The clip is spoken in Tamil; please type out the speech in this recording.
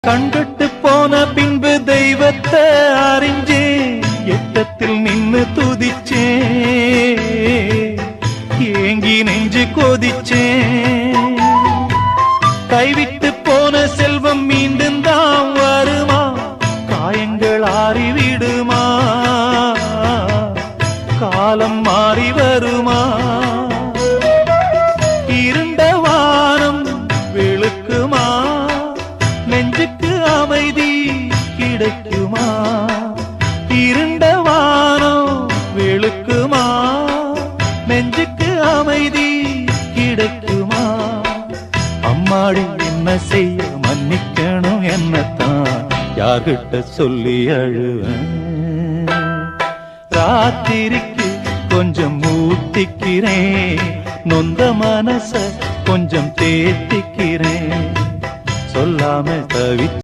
கண்கட்டு போன பின்பு தெய்வத்தை அறிஞ்சே எட்டத்தில் நின்னு துதிச்சே ஏங்கி நெஞ்சு கொதிச்சேன் கைவிட்டு போன செல்வம் மீண்டும் தான் வருமா காயங்கள் ஆறிவிடுமா காலம் மாறி வருமா இருண்ட வானம் வெளுக்குமா நெஞ்சுக்கு அமைதி கிடைக்குமா இருண்ட வானம் வெளுக்குமா நெஞ்சுக்கு அமைதி கிடைக்குமா அம்மாடி என்ன செய்ய மன்னிக்கணும் என்னத்தான் யார்கிட்ட சொல்லி அழுவேன் ராத்திரிக்கு கொஞ்சம் ஊத்திக்கிறேன் நொந்த மனச கொஞ்சம் தேத்திக்கிறேன் சொல்லாம தவி